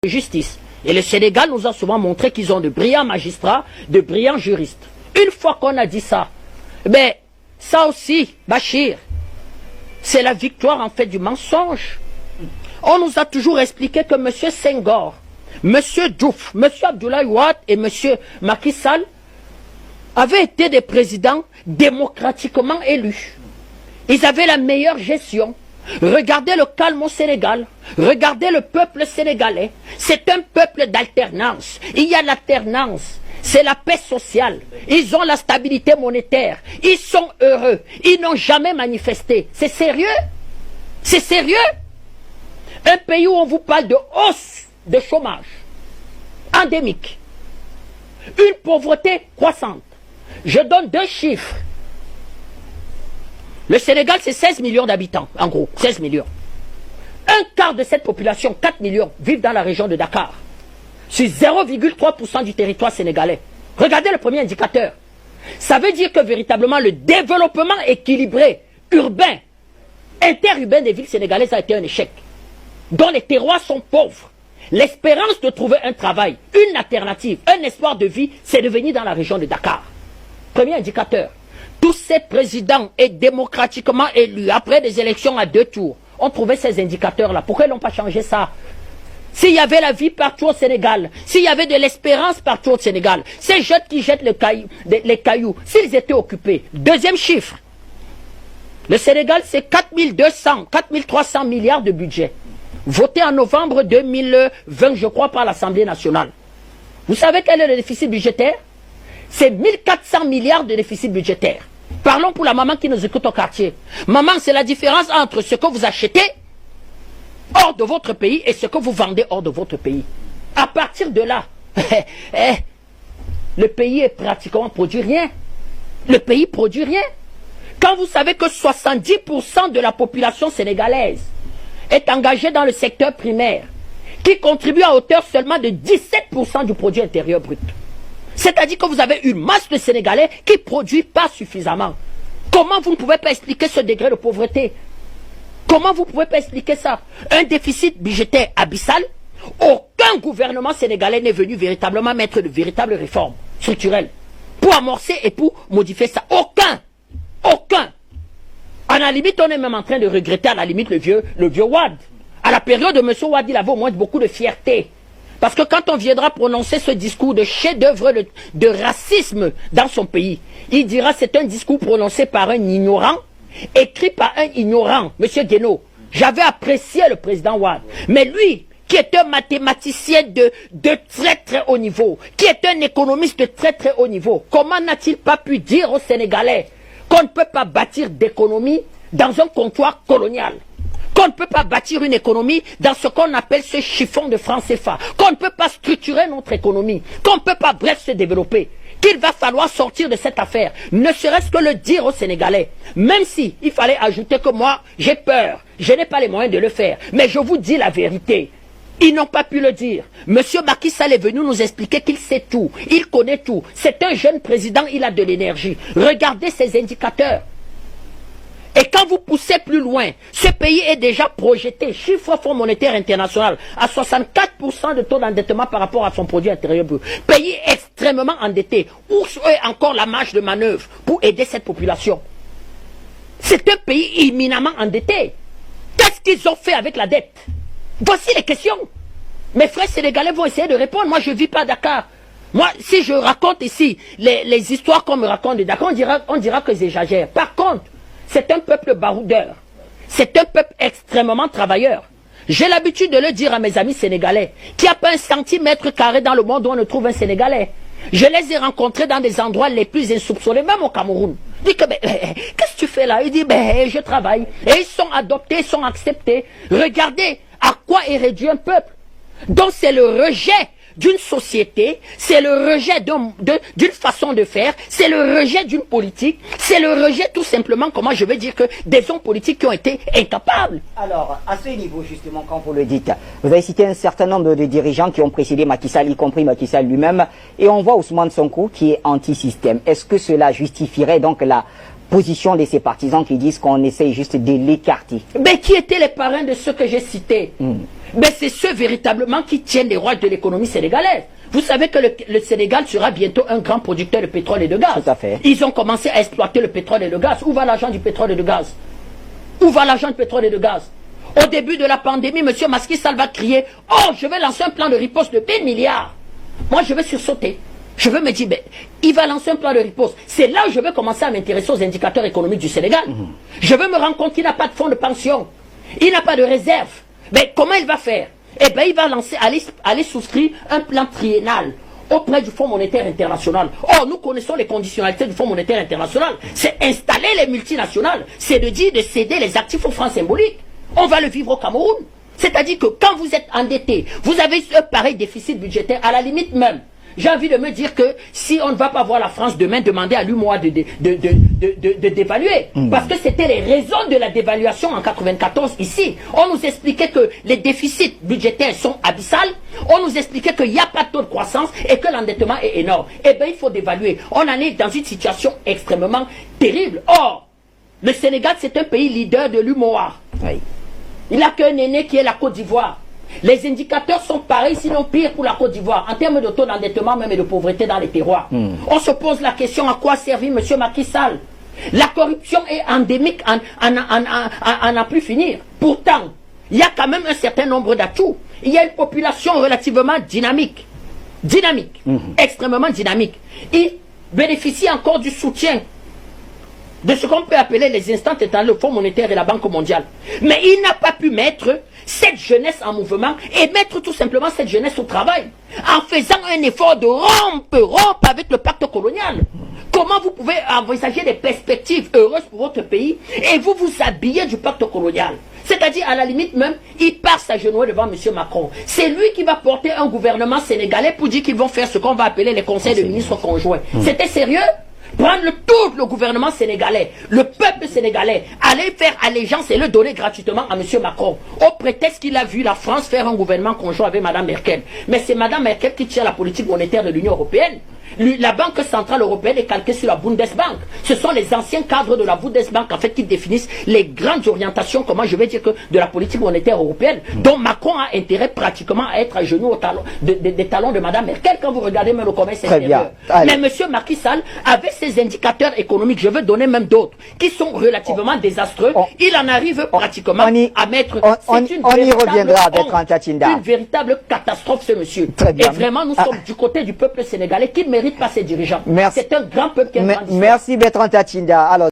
justice. Et le Sénégal nous a souvent montré qu'ils ont de brillants magistrats, de brillants juristes. Une fois qu'on a dit ça, ben, ça aussi, Bachir, c'est la victoire en fait du mensonge. On nous a toujours expliqué que M. Senghor, M. Diouf, M. Abdoulaye Wade et M. Macky Sall avaient été des présidents démocratiquement élus. Ils avaient la meilleure gestion. Regardez le calme au Sénégal. Regardez le peuple sénégalais. C'est un peuple d'alternance. Il y a l'alternance. C'est la paix sociale. Ils ont la stabilité monétaire. Ils sont heureux. Ils n'ont jamais manifesté. C'est sérieux? C'est sérieux? Un pays où on vous parle de hausse de chômage endémique. Une pauvreté croissante. Je donne 2 chiffres. Le Sénégal, c'est 16 millions d'habitants, en gros, 16 millions. Un quart de cette population, 4 millions, vivent dans la région de Dakar. Sur 0,3% du territoire sénégalais. Regardez le premier indicateur. Ça veut dire que véritablement le développement équilibré, urbain, interurbain des villes sénégalaises a été un échec. Dont les terroirs sont pauvres. L'espérance de trouver un travail, une alternative, un espoir de vie, c'est de venir dans la région de Dakar. Premier indicateur. Tous ces présidents et démocratiquement élus, après des élections à 2 tours, ont trouvé ces indicateurs-là. Pourquoi ils n'ont pas changé ça? S'il y avait la vie partout au Sénégal, s'il y avait de l'espérance partout au Sénégal, ces jeunes qui jettent les cailloux, s'ils étaient occupés. Deuxième chiffre. Le Sénégal, c'est 4300 milliards de budget. Voté en novembre 2020, je crois, par l'Assemblée nationale. Vous savez quel est le déficit budgétaire? C'est 1400 milliards de déficit budgétaire. Parlons pour la maman qui nous écoute au quartier. Maman, c'est la différence entre ce que vous achetez hors de votre pays et ce que vous vendez hors de votre pays. À partir de là, le pays est pratiquement produit rien. Le pays produit rien. Quand vous savez que 70% de la population sénégalaise est engagée dans le secteur primaire, qui contribue à hauteur seulement de 17% du produit intérieur brut. C'est-à-dire que vous avez une masse de Sénégalais qui ne produit pas suffisamment. Comment vous ne pouvez pas expliquer ce degré de pauvreté? Comment vous ne pouvez pas expliquer ça? Un déficit budgétaire abyssal. Aucun gouvernement sénégalais n'est venu véritablement mettre de véritables réformes structurelles pour amorcer et pour modifier ça. Aucun. Aucun. À la limite, on est même en train de regretter à la limite le vieux Wade. À la période de M. Wade, il avait au moins beaucoup de fierté. Parce que quand on viendra prononcer ce discours de chef-d'œuvre de racisme dans son pays, il dira c'est un discours prononcé par un ignorant, écrit par un ignorant, M. Guénaud. J'avais apprécié le président Wade. Mais lui, qui est un mathématicien de très très haut niveau, qui est un économiste de très très haut niveau, comment n'a-t-il pas pu dire aux Sénégalais qu'on ne peut pas bâtir d'économie dans un comptoir colonial? Qu'on ne peut pas bâtir une économie dans ce qu'on appelle ce chiffon de francs CFA, qu'on ne peut pas structurer notre économie, qu'on ne peut pas bref se développer, qu'il va falloir sortir de cette affaire, ne serait-ce que le dire aux Sénégalais, même si il fallait ajouter que moi j'ai peur, je n'ai pas les moyens de le faire, mais je vous dis la vérité. Ils n'ont pas pu le dire. Monsieur Macky Sall est venu nous expliquer qu'il sait tout, il connaît tout. C'est un jeune président, il a de l'énergie. Regardez ses indicateurs. Et quand vous poussez plus loin, ce pays est déjà projeté, chiffre Fonds monétaire international, à 64% de taux d'endettement par rapport à son produit intérieur brut. Pays extrêmement endetté. Où est encore la marge de manœuvre pour aider cette population? C'est un pays éminemment endetté. Qu'est-ce qu'ils ont fait avec la dette? Voici les questions. Mes frères sénégalais vont essayer de répondre. Moi, je ne vis pas à Dakar. Moi, si je raconte ici les histoires qu'on me raconte de Dakar, on dira que j'exagère. Par contre, c'est un peuple baroudeur. C'est un peuple extrêmement travailleur. J'ai l'habitude de le dire à mes amis sénégalais, qu'il n'y a pas un centimètre carré dans le monde où on ne trouve un Sénégalais. Je les ai rencontrés dans des endroits les plus insoupçonnés, même au Cameroun. Je dis que, qu'est-ce que tu fais là? Il dit, je travaille. Et ils sont adoptés, ils sont acceptés. Regardez à quoi est réduit un peuple. Donc c'est le rejet d'une société, c'est le rejet d'une façon de faire, c'est le rejet d'une politique, c'est le rejet tout simplement, comment je vais dire, que des hommes politiques qui ont été incapables. Alors, à ce niveau justement, quand vous le dites, vous avez cité un certain nombre de dirigeants qui ont précédé Macky Sall, y compris Macky Sall lui-même, et on voit Ousmane Sonko qui est anti-système. Est-ce que cela justifierait donc la position de ces partisans qui disent qu'on essaye juste de l'écarter? Mais qui étaient les parrains de ceux que j'ai cités? Mais c'est ceux véritablement qui tiennent les rois de l'économie sénégalaise. Vous savez que le Sénégal sera bientôt un grand producteur de pétrole et de gaz. Tout à fait. Ils ont commencé à exploiter le pétrole et le gaz. Où va l'argent du pétrole et du gaz? Où va l'argent du pétrole et du gaz? Au début de la pandémie, M. Macky Sall va crier « Oh, je vais lancer un plan de riposte de 10 milliards !» Moi, je vais sursauter. Je veux me dire, mais il va lancer un plan de riposte. C'est là où je vais commencer à m'intéresser aux indicateurs économiques du Sénégal. Je veux me rendre compte qu'il n'a pas de fonds de pension. Il n'a pas de réserve. Mais comment il va faire? Eh bien, il va lancer, aller souscrire un plan triennal auprès du Fonds monétaire international. Or, nous connaissons les conditionnalités du Fonds monétaire international. C'est installer les multinationales. C'est de dire de céder les actifs aux francs symboliques. On va le vivre au Cameroun. C'est-à-dire que quand vous êtes endetté, vous avez un pareil déficit budgétaire, à la limite même. J'ai envie de me dire que si on ne va pas voir la France demain demander à l'UMOA de dévaluer, parce que c'était les raisons de la dévaluation en 94 ici. On nous expliquait que les déficits budgétaires sont abyssales, on nous expliquait qu'il n'y a pas de taux de croissance et que l'endettement est énorme. Eh bien, il faut dévaluer. On en est dans une situation extrêmement terrible. Or, le Sénégal, c'est un pays leader de l'UMOA. Oui. Il n'a qu'un aîné qui est la Côte d'Ivoire. Les indicateurs sont pareils, sinon pire pour la Côte d'Ivoire, en termes de taux d'endettement même et de pauvreté dans les terroirs. On se pose la question à quoi servir M. Macky Sall? La corruption est endémique, à n'en plus finir. Pourtant, il y a quand même un certain nombre d'atouts. Il y a une population relativement dynamique. Extrêmement dynamique. Il bénéficie encore du soutien de ce qu'on peut appeler les instances étant le Fonds monétaire et la Banque mondiale. Mais il n'a pas pu mettre cette jeunesse en mouvement et mettre tout simplement cette jeunesse au travail en faisant un effort de rompre avec le pacte colonial. Comment vous pouvez envisager des perspectives heureuses pour votre pays et vous vous habillez du pacte colonial? C'est-à-dire, à la limite même, il part s'agenouiller devant M. Macron. C'est lui qui va porter un gouvernement sénégalais pour dire qu'ils vont faire ce qu'on va appeler les conseils de ministres conjoints. C'était sérieux? Prendre tout le gouvernement sénégalais, le peuple sénégalais, aller faire allégeance et le donner gratuitement à M. Macron, au prétexte qu'il a vu la France faire un gouvernement conjoint avec Mme Merkel. Mais c'est Mme Merkel qui tient la politique monétaire de l'Union européenne. La Banque Centrale Européenne est calquée sur la Bundesbank. Ce sont les anciens cadres de la Bundesbank en fait qui définissent les grandes orientations, comment je vais dire, que de la politique monétaire européenne, dont Macron a intérêt pratiquement à être à genoux au talon, des talons de Mme Merkel quand vous regardez même le commerce extérieur. Mais M. Macky Sall, avec ses indicateurs économiques, je veux donner même d'autres, qui sont relativement désastreux, il en arrive pratiquement à mettre... On y reviendra avec Rantatinda. Une véritable catastrophe, ce monsieur. Très bien. Et vraiment, nous sommes du côté du peuple sénégalais qui ne mérite pas ses dirigeants. Merci. C'est un grand peuple qui est Merci Bertrand Tatinda. Alors,